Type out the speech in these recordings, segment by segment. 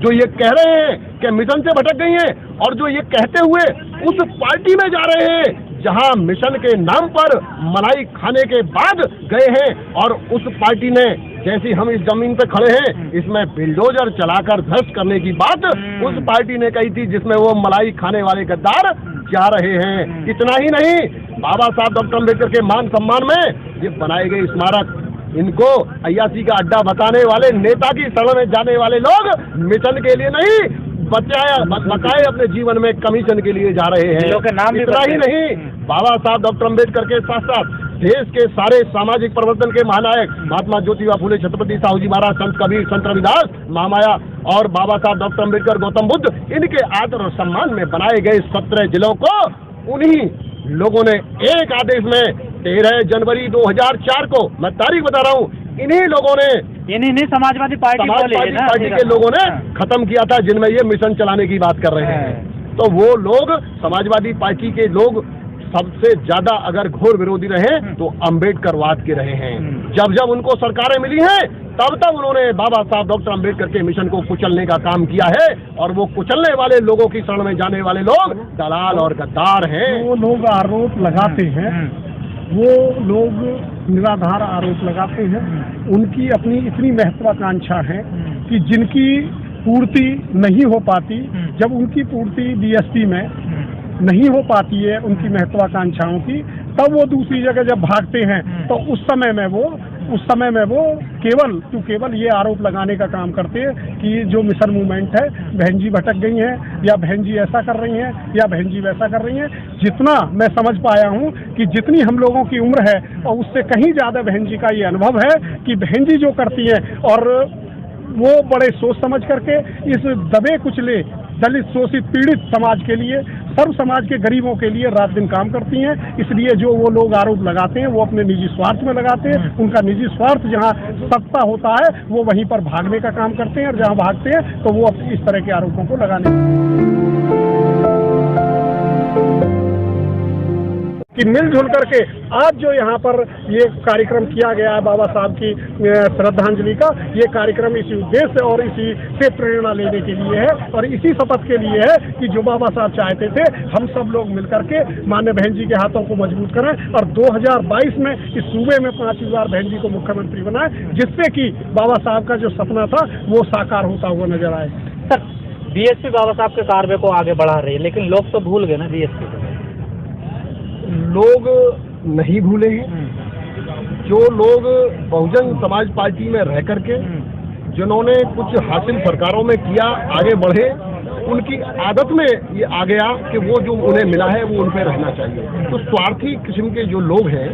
जो ये कह रहे हैं कि मिशन से भटक गई हैं, और जो ये कहते हुए उस पार्टी में जा रहे हैं जहां मिशन के नाम पर मलाई खाने के बाद गए हैं, और उस पार्टी ने, जैसी हम इस जमीन पे खड़े हैं, इसमें बिल्डोजर चलाकर ध्वस्त करने की बात उस पार्टी ने कही थी जिसमें वो मलाई खाने वाले गद्दार जा रहे हैं। इतना ही नहीं, बाबा साहब डॉक्टर अम्बेडकर के मान सम्मान में ये बनाए गए स्मारक, इनको अय्यासी का अड्डा बताने वाले नेता की शरण में जाने वाले लोग मिशन के लिए नहीं, बचाए अपने जीवन में कमीशन के लिए जा रहे हैं। इतना ही नहीं, बाबा साहब डॉक्टर अम्बेडकर के साथ साथ देश के सारे सामाजिक परिवर्तन के महानायक महात्मा ज्योतिबा फुले, छत्रपति साहू जी महाराज, संत कबीर, संत रविदास, महामाया और बाबा साहब डॉक्टर अम्बेडकर, गौतम बुद्ध, इनके आदर और सम्मान में बनाए गए 17 जिलों को उन्हीं लोगों ने एक आदेश में 13 जनवरी 2004 को, मैं तारीख बता रहा हूँ, इन्हीं लोगों ने, इन्हीं समाजवादी पार्टी के लोगों ने खत्म किया था, जिनमें ये मिशन चलाने की बात कर रहे हैं। तो वो लोग, समाजवादी पार्टी के लोग सबसे ज्यादा अगर घोर विरोधी रहे तो अम्बेडकरवाद के रहे हैं। जब जब उनको सरकारें मिली हैं तब तब उन्होंने बाबा साहब डॉक्टर अम्बेडकर के मिशन को कुचलने का काम किया है, और वो कुचलने वाले लोगों की शरण में जाने वाले लोग दलाल और गद्दार हैं। वो लोग आरोप लगाते हैं, वो लोग निराधार आरोप लगाते हैं, उनकी अपनी इतनी महत्वाकांक्षा है कि जिनकी पूर्ति नहीं हो पाती, जब उनकी पूर्ति बीएसपी में नहीं हो पाती है उनकी महत्वाकांक्षाओं की, तब वो दूसरी जगह जब भागते हैं तो उस समय में वो केवल ये आरोप लगाने का काम करते हैं कि जो मिशन मूवमेंट है, बहन जी भटक गई हैं, या बहन जी ऐसा कर रही हैं, या बहन जी वैसा कर रही हैं। जितना मैं समझ पाया हूँ कि जितनी हम लोगों की उम्र है और उससे कहीं ज़्यादा बहन जी का ये अनुभव है कि बहन जी जो करती हैं, और वो बड़े सोच समझ करके इस दबे कुचले दलित शोषित पीड़ित समाज के लिए, सर्व समाज के गरीबों के लिए रात दिन काम करती हैं। इसलिए जो वो लोग आरोप लगाते हैं वो अपने निजी स्वार्थ में लगाते हैं। उनका निजी स्वार्थ जहां सत्ता होता है वो वहीं पर भागने का काम करते हैं, और जहां भागते हैं तो वो इस तरह के आरोपों को लगाने कि मिलजुल करके आज जो यहाँ पर ये कार्यक्रम किया गया है बाबा साहब की श्रद्धांजलि का, ये कार्यक्रम इसी उद्देश्य और इसी से प्रेरणा लेने के लिए है, और इसी शपथ के लिए है कि जो बाबा साहब चाहते थे हम सब लोग मिलकर के माननीय बहन जी के हाथों को मजबूत करें, और 2022 में इस सूबे में 5वीं बार बहन जी को मुख्यमंत्री बनाए, जिससे कि बाबा साहब का जो सपना था वो साकार होता हुआ नजर आए। सर, बीएसपी बाबा साहब के कार्य को आगे बढ़ा रही है, लेकिन लोग तो भूल गए ना बीएसपी को। लोग नहीं भूले हैं। जो लोग बहुजन समाज पार्टी में रह करके जिन्होंने कुछ हासिल सरकारों में किया, आगे बढ़े, उनकी आदत में ये आ गया कि वो जो उन्हें मिला है वो उन पर रहना चाहिए। तो स्वार्थी किस्म के जो लोग हैं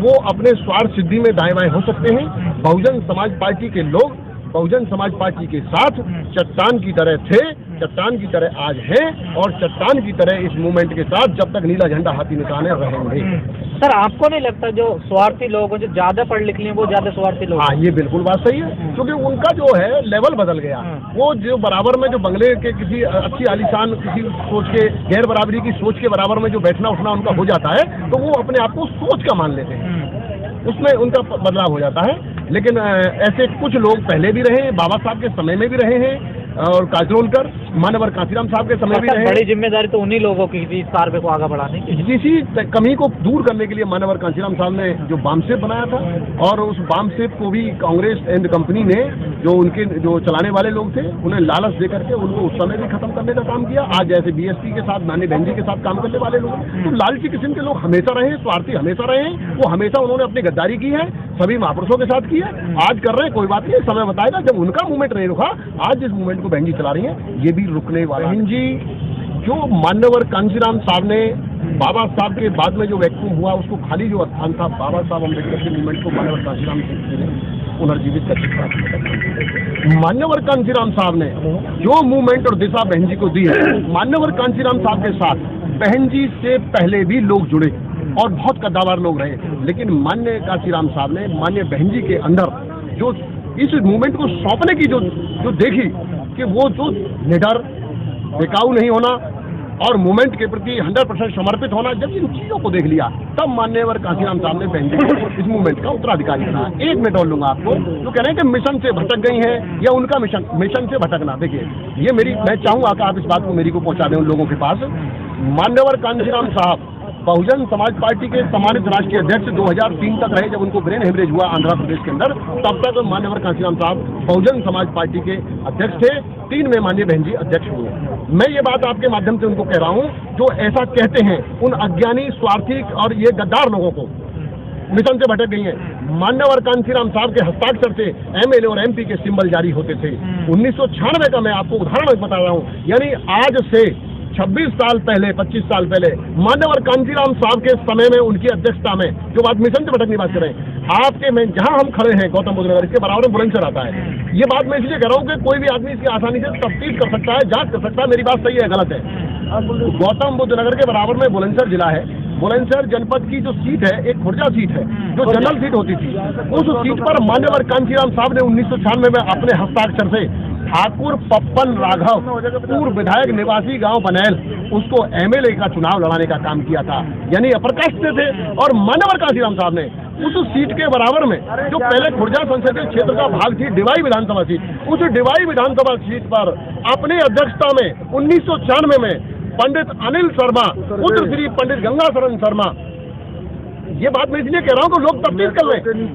वो अपने स्वार्थ सिद्धि में दाएं बाएं हो सकते हैं। बहुजन समाज पार्टी के लोग बहुजन समाज पार्टी के साथ चट्टान की तरह थे, चट्टान की तरह आज हैं, और चट्टान की तरह इस मूवमेंट के साथ जब तक नीला झंडा हाथी निकाले रहेंगे। सर, आपको नहीं लगता जो स्वार्थी लोग हैं, जो ज्यादा पढ़ लिख लिए वो ज्यादा स्वार्थी लोग? हाँ, ये बिल्कुल बात सही है, क्योंकि उनका जो है लेवल बदल गया। वो जो बराबर में जो बंगले के किसी अच्छी आलीशान किसी सोच के, गैर बराबरी की सोच के बराबर में जो बैठना उठना उनका हो जाता है, तो वो अपने आप को सोच का मान लेते हैं, उसमें उनका बदलाव हो जाता है। लेकिन ऐसे कुछ लोग पहले भी रहे, बाबा साहब के समय में भी रहे हैं, और काजरोलकर मानवर कांशीराम साहब के समय भी रहे। बड़ी जिम्मेदारी तो उन्हीं लोगों की थी इस कार्य को आगे बढ़ाने की। इसी कमी को दूर करने के लिए मानवर कांशीराम साहब ने जो बामसेप बनाया था, और उस बामसेप को भी कांग्रेस एंड कंपनी ने, जो उनके जो चलाने वाले लोग थे, उन्हें लालच दे करके उनको उस समय भी खत्म करने का काम किया। आज जैसे बीएसपी के साथ, माननीय बहन जी के साथ काम करने वाले लोग, तो लालची किस्म के लोग हमेशा रहे, स्वार्थी हमेशा रहे। वो हमेशा उन्होंने अपनी गद्दारी की है, सभी महापुरुषों के साथ की है, आज कर रहे हैं, कोई बात नहीं, समय बताएगा। जब उनका मूवमेंट नहीं रुका, आज जिस मूवमेंट को बहन जी चला रही है ये भी रुकने वाला। बहन जी जो मान्यवर कांशीराम साहब ने बाबा साहब के बाद में जो वैक्यूम हुआ, उसको खाली जो स्थान था, बाबा साहब अम्बेडकर के मूवमेंट को मान्यवर कांशीराम ने पुनर्जीवित कर। मान्यवर कांशीराम साहब ने जो मूवमेंट और दिशा बहन जी को दी है, मान्यवर कांशीराम साहब के साथ बहन जी से पहले भी लोग जुड़े और बहुत कद्दावर लोग रहे, लेकिन मान्य कांशीराम साहब ने मान्य बहन जी के अंदर जो इस मूवमेंट को सौंपने की जो देखी कि वो जो निडर, बेकाऊ नहीं होना, और मूवमेंट के प्रति 100% समर्पित होना, जब इन चीजों को देख लिया तब माननीय कांशीराम साहब ने बहन जी को इस मूवमेंट का उत्तराधिकारी बनाया। एक मिनट और लूंगा आपको, जो कह रहे हैं कि मिशन से भटक गई है या उनका मिशन से भटकना, देखिए ये मैं चाहूंगा कि आप इस बात को मेरी को पहुंचा दें उन लोगों के पास। मान्यवर कांशीराम साहब बहुजन समाज पार्टी के सम्मानित राष्ट्रीय अध्यक्ष 2003 तक रहे। जब उनको ब्रेन हेमरेज हुआ आंध्र प्रदेश के अंदर, तब तक मान्यवर कांशीराम साहब बहुजन समाज पार्टी के अध्यक्ष थे। 3 में माननीय बहन जी अध्यक्ष हुए। मैं ये बात आपके माध्यम से उनको कह रहा हूँ, जो ऐसा कहते हैं उन अज्ञानी, स्वार्थी और ये गद्दार लोगों को मिशन से भटक गई है। मान्यवर कांशीराम साहब के हस्ताक्षर से MLA और MP के सिंबल जारी होते थे। 1996 का मैं आपको उदाहरण बता रहा हूँ, यानी आज से 26 साल पहले, 25 साल पहले मान्यवर कांशीराम साहब के समय में उनकी अध्यक्षता में, जो बात मिशन से भटकने की बात कर रहे हैं, आपके में जहां हम खड़े हैं गौतम बुद्ध नगर, इसके बराबर में बुलंदशहर आता है। ये बात मैं इसलिए कह रहा हूं कि कोई भी आदमी इसकी आसानी से तफ्तीश कर सकता है, जांच कर सकता है, मेरी बात सही है गलत है। गौतम बुद्ध नगर के बराबर में बुलंदशहर जिला है। बुलंदशहर जनपद की जो सीट है, एक खुर्जा सीट है, जो जनरल सीट होती थी, उस सीट पर मान्यवर कांशीराम साहब ने 1996 में अपने हस्ताक्षर से ठाकुर पप्पन राघव, पूर्व विधायक निवासी गांव बनैल, उसको MLA का चुनाव लड़ाने का काम किया था, यानी अप्रकाश थे। और मान्यवर कांशीराम साहब ने उस सीट के बराबर में, जो पहले खुर्जा संसदीय क्षेत्र का भाग थी, डिवाई विधानसभा सीट, उस डिवाई विधानसभा सीट पर अपनी अध्यक्षता में 1996 में पंडित अनिल शर्मा, पुत्र श्री पंडित गंगाशरण शर्मा, ये बात मैं इसलिए कह रहा हूं कि लोग तफ्तीश कर लें,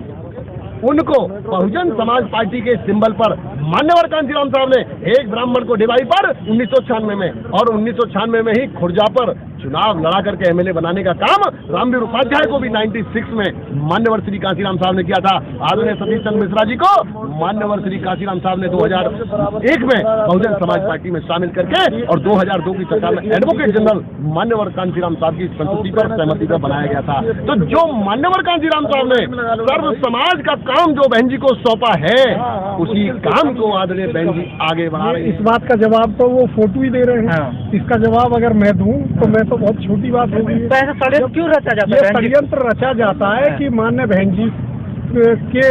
उनको बहुजन समाज पार्टी के सिंबल पर मान्यवर कांशीराम साहब ने एक ब्राह्मण को डिवाई पर 1996 में, और 1996 में ही खुर्जा पर चुनाव लड़ा करके MLA बनाने का काम रामवीर उपाध्याय को भी 96 में मान्यवर श्री कांशीराम साहब ने किया था। आदरणीय सतीश चंद्र मिश्रा जी को मान्यवर श्री कांशीराम साहब ने 2001 में बहुजन समाज पार्टी में शामिल करके और 2002 की सरकार में एडवोकेट जनरल मान्यवर कांशीराम साहब की संतुष्टि पर, सहमति पर बनाया गया था। तो जो मान्यवर कांशीराम साहब ने सर्व समाज का काम जो बहन जी को सौंपा है, उसी काम को आदरणीय बहन जी आगे बढ़ा रहे हैं। इस बात का जवाब तो वो फोटो ही दे रहे हैं। इसका जवाब अगर मैं दूं तो मैं तो बहुत छोटी बात होगी। षड्यंत्र क्यों रचा जाता है? षड्यंत्र रचा जाता है कि मान्य बहन जी के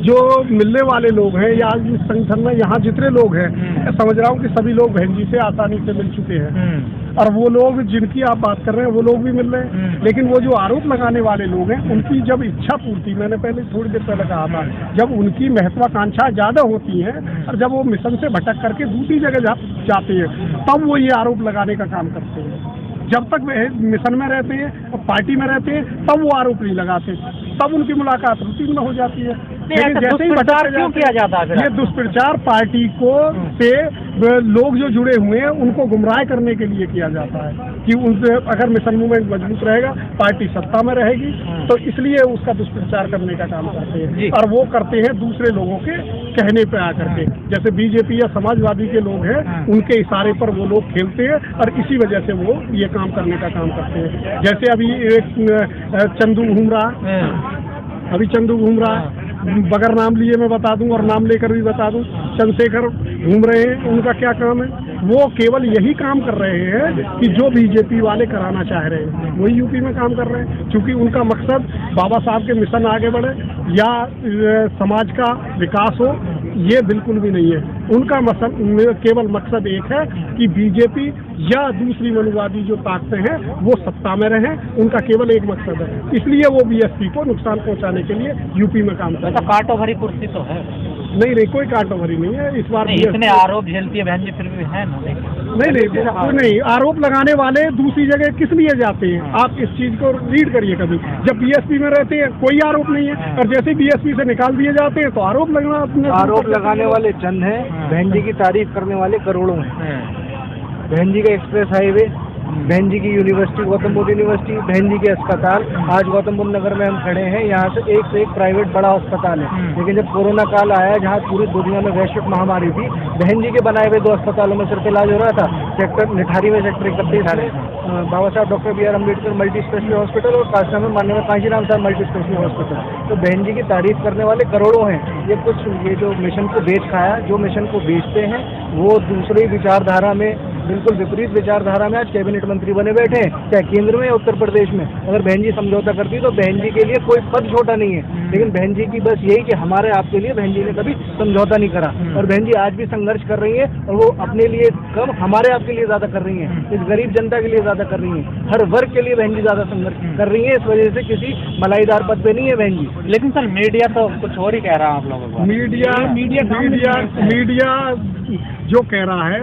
जो मिलने वाले लोग हैं या इस संगठन में यहाँ जितने लोग हैं, मैं समझ रहा हूँ कि सभी लोग बहन जी से आसानी से मिल चुके हैं, और वो लोग जिनकी आप बात कर रहे हैं वो लोग भी मिल रहे हैं। लेकिन वो जो आरोप लगाने वाले लोग हैं, उनकी जब इच्छा पूर्ति, मैंने पहले थोड़ी देर पहले कहा था, जब उनकी महत्वाकांक्षा ज़्यादा होती है और जब वो मिशन से भटक करके दूसरी जगह जाते हैं, तब वो ये आरोप लगाने का काम करते हैं। जब तक वे मिशन में रहते हैं और पार्टी में रहते हैं, तब वो आरोप नहीं लगाते, तब उनकी मुलाकात रूटीन में हो जाती है। लेकिन जैसे ही दुष्प्रचार क्यों किया जाता है? ये दुष्प्रचार पार्टी को से लोग जो जुड़े हुए हैं उनको गुमराह करने के लिए किया जाता है कि उनसे अगर मिशन मूवमेंट मजबूत रहेगा, पार्टी सत्ता में रहेगी, तो इसलिए उसका दुष्प्रचार करने का काम करते हैं। और वो करते हैं दूसरे लोगों के कहने पे आकर के, जैसे BJP या समाजवादी के लोग हैं, उनके इशारे पर वो लोग खेलते हैं और इसी वजह से वो ये काम करने का काम करते हैं। जैसे अभी एक चंदू घूम रहा है, बगैर नाम लिए मैं बता दूं और नाम लेकर भी बता दूं, चंद्रशेखर घूम रहे हैं। उनका क्या काम है? वो केवल यही काम कर रहे हैं कि जो BJP वाले कराना चाह रहे हैं वही UP में काम कर रहे हैं, क्योंकि उनका मकसद बाबा साहब के मिशन आगे बढ़े या समाज का विकास हो, ये बिल्कुल भी नहीं है। उनका केवल मकसद एक है कि BJP या दूसरी मनुवादी जो ताकतें हैं वो सत्ता में रहें, उनका केवल एक मकसद है। इसलिए वो BSP को नुकसान पहुंचाने के लिए UP में काम करते हैं। काटो भरी कुर्सी तो है? नहीं, कोई काटो भरी नहीं है। इस बार इतने आरोप झेलती है बहन जी, फिर भी है ना? नहीं, आरोप लगाने वाले दूसरी जगह किस लिए जाते हैं? आप इस चीज को रीड करिए कभी। जब BSP में रहते हैं कोई आरोप नहीं है, और जैसे BSP से निकाल दिए जाते हैं तो आरोप लगाने वाले चंद हैं, बहन जी की तारीफ करने वाले करोड़ों हैं। बहन जी का एक्सप्रेस हाईवे, बहन जी की यूनिवर्सिटी, गौतम बुद्ध यूनिवर्सिटी, बहन जी के अस्पताल, आज गौतम बुद्ध नगर में हम खड़े हैं, यहाँ से एक प्राइवेट बड़ा अस्पताल है। लेकिन जब कोरोना काल आया, जहाँ पूरी दुनिया में वैश्विक महामारी थी, बहन जी के बनाए हुए 2 अस्पतालों में सिर्फ इलाज हो रहा था। सेक्टर निठारी में सेक्टर 31 बाबा साहब doctor BR Ambedkar multi speciality hospital और काशा में माननीय कांशीराम साहब मल्टी स्पेशलिटी हॉस्पिटल। तो बहन जी की तारीफ करने वाले करोड़ों हैं। ये जो मिशन को बेच खाया, जो मिशन को बेचते हैं वो दूसरी विचारधारा में बिल्कुल विपरीत विचारधारा में आज कैबिनेट मंत्री बने बैठे हैं, चाहे केंद्र में या उत्तर प्रदेश में। अगर बहन जी समझौता करती तो बहन जी के लिए कोई पद छोटा नहीं है, लेकिन बहन जी की बस यही कि हमारे आपके लिए बहन जी ने कभी समझौता नहीं करा। और बहन जी आज भी संघर्ष कर रही है, और वो अपने लिए कम हमारे आपके लिए ज्यादा कर रही है, इस गरीब जनता के लिए ज्यादा कर रही है, हर वर्ग के लिए बहन जी ज्यादा संघर्ष कर रही है। इस वजह से किसी मलाईदार पद पे नहीं है बहन जी। लेकिन सर मीडिया तो कुछ और ही कह रहा है आप लोगों को। मीडिया जो कह रहा है,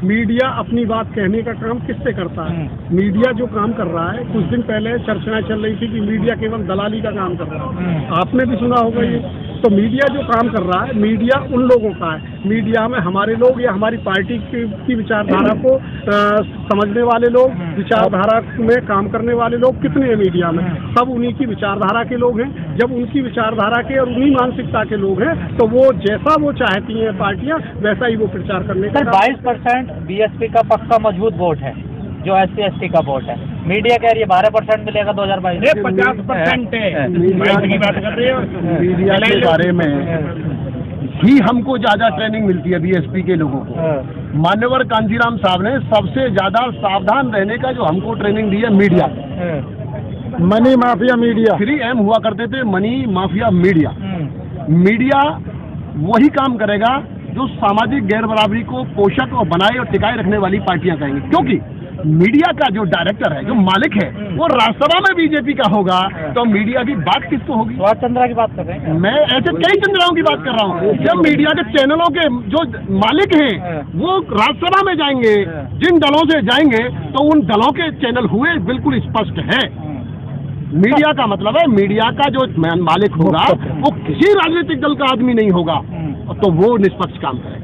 मीडिया अपनी बात कहने का काम किससे करता है? मीडिया जो काम कर रहा है, कुछ दिन पहले चर्चाएं चल रही थी कि मीडिया केवल दलाली का काम कर रहा है, आपने भी सुना होगा ये। तो मीडिया जो काम कर रहा है, मीडिया उन लोगों का है, मीडिया में हमारे लोग या हमारी पार्टी की विचारधारा को समझने वाले लोग, विचारधारा में काम करने वाले लोग कितने हैं मीडिया में? सब उन्हीं की विचारधारा के लोग हैं। जब उनकी विचारधारा के और उन्हीं मानसिकता के लोग हैं, तो वो जैसा वो चाहती हैं पार्टियां, वैसा ही वो प्रचार करने का। 22% बीएसपी का पक्का मजबूत वोट है, जो SC/ST का वोट है। मीडिया कह रही है 12% मिलेगा 2022 में। 50% है। मीडिया के बारे में ही हमको ज्यादा ट्रेनिंग मिलती है बीएसपी के लोगों को। मान्यवर कांजीराम साहब ने सबसे ज्यादा सावधान रहने का जो हमको ट्रेनिंग दी है media, money mafia media 3M हुआ करते थे, मनी माफिया मीडिया। मीडिया वही काम करेगा जो सामाजिक गैर बराबरी को पोषक और बनाए और टिकाए रखने वाली पार्टियां कहेंगी, क्योंकि मीडिया का जो डायरेक्टर है, जो मालिक है, वो राज्यसभा में बीजेपी का होगा, तो मीडिया की बात किसको होगी? सुभाष चंद्रा की बात कर रहे हैं। मैं ऐसे कई चंद्राओं की बात कर रहा हूँ। जब मीडिया के चैनलों के जो मालिक हैं वो राज्यसभा में जाएंगे, जिन दलों से जाएंगे, तो उन दलों के चैनल हुए बिल्कुल स्पष्ट है। मीडिया का मतलब है, मीडिया का जो मालिक होगा वो किसी राजनीतिक दल का आदमी नहीं होगा, तो वो निष्पक्ष काम करेगा।